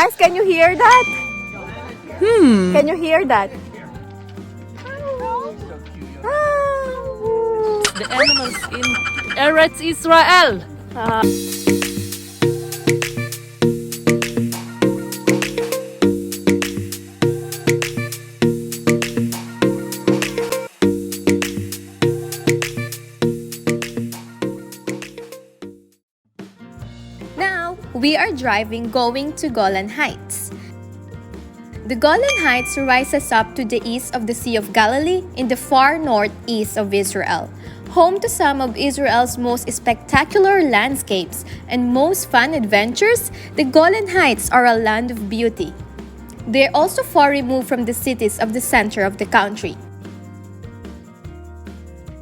Guys, can you hear that? Can you hear that? The animals in Eretz Israel. Now, we are driving going to Golan Heights. The Golan Heights rises up to the east of the Sea of Galilee in the far northeast of Israel, home to some of Israel's most spectacular landscapes and most fun adventures. The Golan Heights are a land of beauty. They are also far removed from the cities of the center of the country.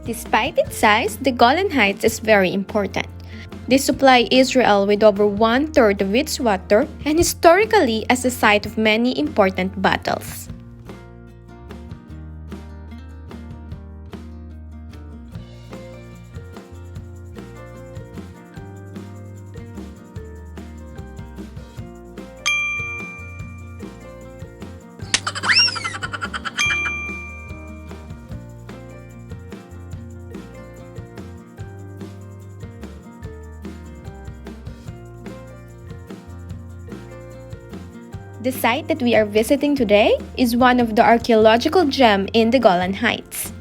Despite its size, the Golan Heights is very important. They supply Israel with over 1/3 of its water and historically as a site of many important battles. The site that we are visiting today is one of the archaeological gems in the Golan Heights.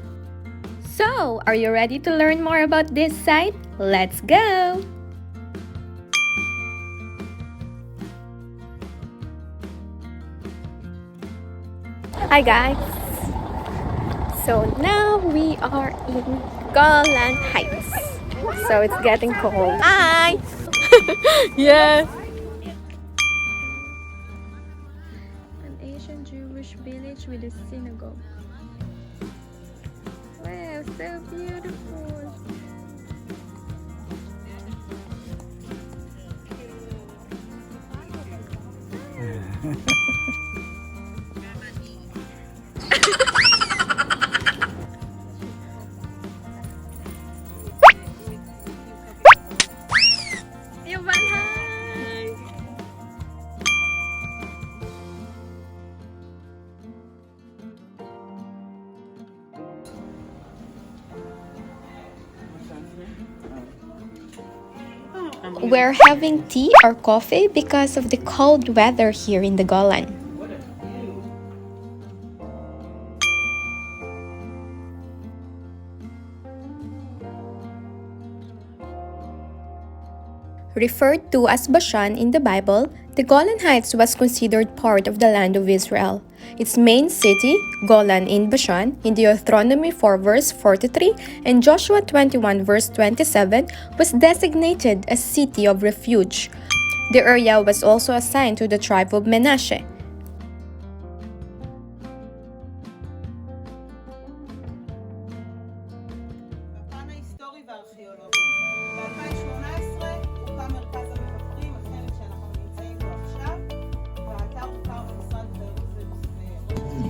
So, are you ready to learn more about this site? Let's go! Hi guys. So now we are in Golan Heights. So it's getting cold. Hi. Yeah. An Asian Jewish village with a synagogue. Wow, so beautiful! We're having tea or coffee because of the cold weather here in the Golan. Referred to as Bashan in the Bible, the Golan Heights was considered part of the land of Israel. Its main city, Golan in Bashan, in Deuteronomy 4 verse 43 and Joshua 21 verse 27, was designated a city of refuge. The area was also assigned to the tribe of Menashe. בפן ההיסטורי והארכיאולוגי. ב-2018 הוקם מרכז המבקרים, החלק שאנחנו נמצאים בו עכשיו, והאתר הוקם במשרד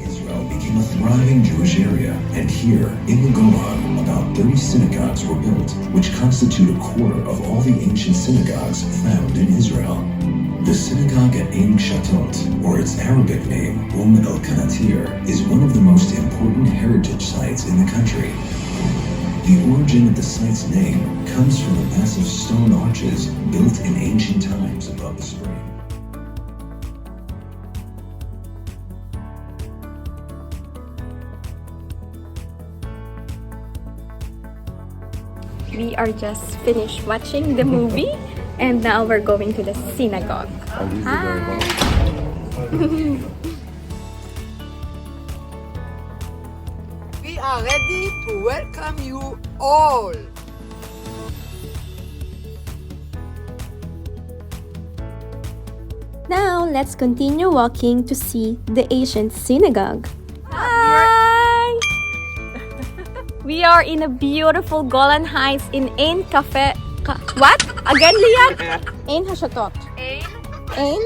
Israel became a thriving Jewish area, and here, in the Golan, about 30 synagogues were built, which constitute a quarter of all the ancient synagogues found in Israel. The synagogue at Ein Keshatot, or its Arabic name, EL-KANATIR, is one of the most important heritage sites in the country. The origin of the site's name comes from the massive stone arches built in ancient times above the spring. We are just finished watching the movie and now we're going to the synagogue. Hi. We are ready to welcome you all. Now, let's continue walking to see the ancient synagogue. Hi. We are in a beautiful Golan Heights in Ein Cafe. What? Again, Lian? Ein Keshatot. Ein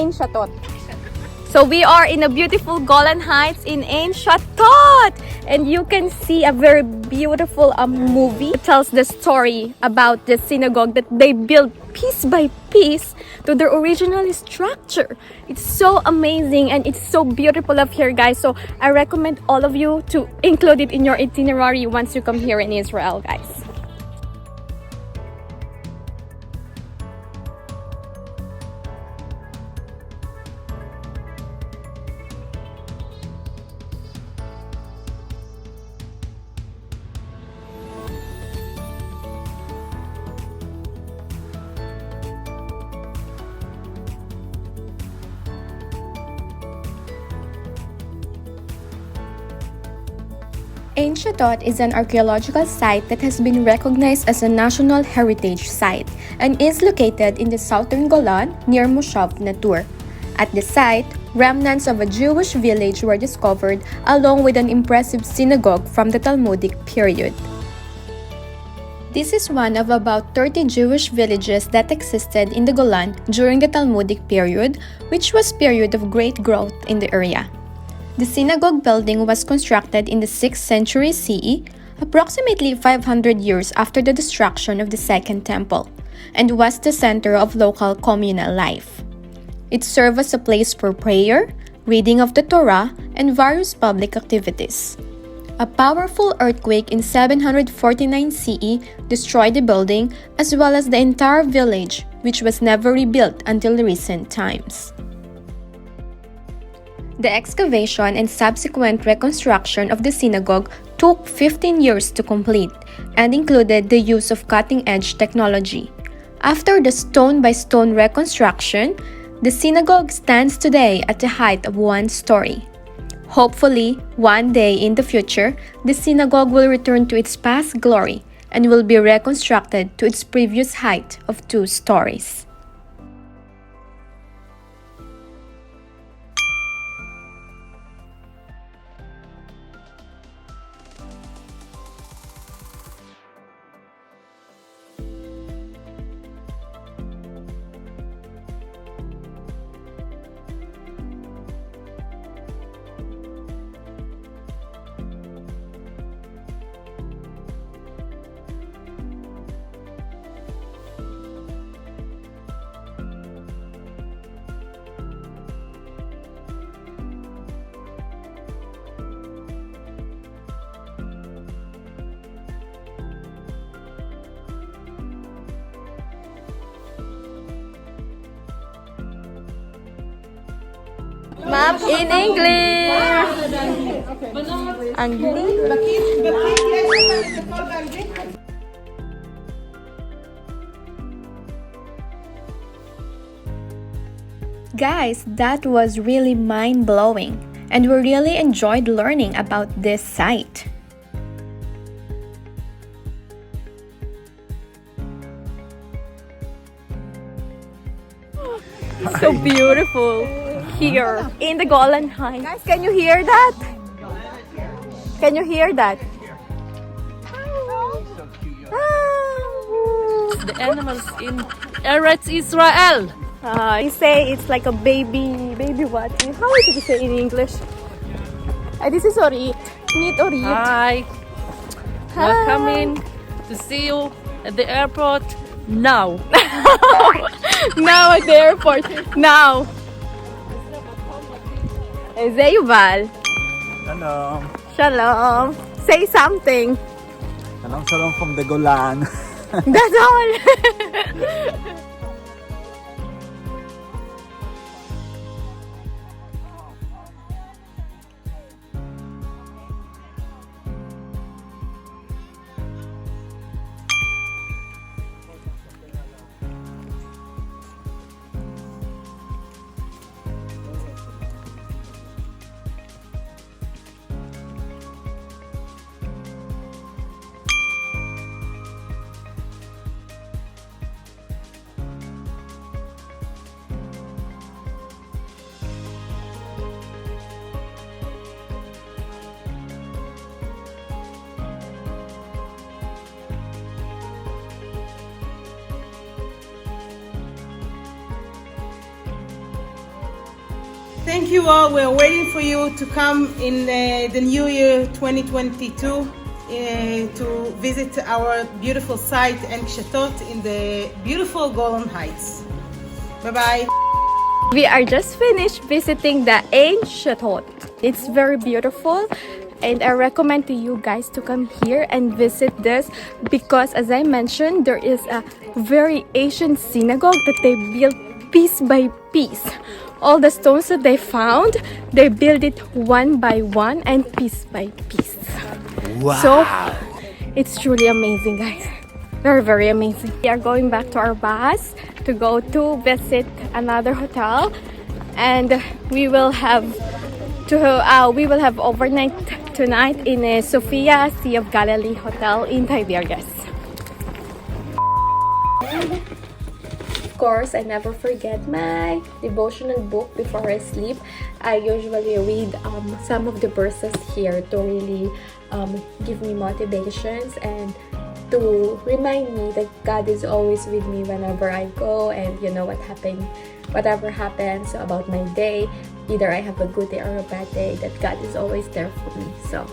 Keshatot. So we are in a beautiful Golan Heights in Ein Keshatot, and you can see a very beautiful movie. It tells the story about the synagogue that they built piece by piece to their original structure. It's so amazing and it's so beautiful up here, guys. So I recommend all of you to include it in your itinerary once you come here in Israel, guys. Ein Keshatot is an archaeological site that has been recognized as a National Heritage Site and is located in the southern Golan near Moshav Natur. At the site, remnants of a Jewish village were discovered along with an impressive synagogue from the Talmudic period. This is one of about 30 Jewish villages that existed in the Golan during the Talmudic period, which was period of great growth in the area. The synagogue building was constructed in the 6th century CE, approximately 500 years after the destruction of the Second Temple, and was the center of local communal life. It served as a place for prayer, reading of the Torah, and various public activities. A powerful earthquake in 749 CE destroyed the building as well as the entire village, which was never rebuilt until recent times. The excavation and subsequent reconstruction of the synagogue took 15 years to complete and included the use of cutting-edge technology. After the stone-by-stone reconstruction, the synagogue stands today at the height of 1 story. Hopefully, one day in the future, the synagogue will return to its past glory and will be reconstructed to its previous height of 2 stories. Map in English! אנגלית? בקיט יש לך את הכל באנגלית? Guys, that was really mind-blowing, and we really enjoyed learning about this site. So beautiful here in the Golan Heights. Guys, can you hear that? Can you hear that? The animals in Eretz Israel. You say it's like a baby what? How is it say in English? This is Orit. Meet Orit. Hi. We're coming to see you at the airport now. Now at the airport. Now. זה יובל. Shalom. Shalom. Say something. Shalom from the Golan. That's all. Thank you all. We're waiting for you to come in the new year 2022 to visit our beautiful site Ein Keshatot in the beautiful Golan Heights. Bye-bye. We are just finished visiting the Ein Keshatot. It's very beautiful, and I recommend to you guys to come here and visit this because, as I mentioned, there is a very ancient synagogue that they built piece by piece. All the stones that they found, they built it one by one and piece by piece. Wow. So it's truly amazing, guys. Very, very amazing. We are going back to our bus to go to visit another hotel, and we will have overnight tonight in a Sophia Sea of Galilee hotel in Tiberias. Of course, I never forget my devotional book before I sleep. I usually read some of the verses here to really give me motivations and to remind me that God is always with me whenever I go, and you know whatever happens about my day, either I have a good day or a bad day, that God is always there for me. So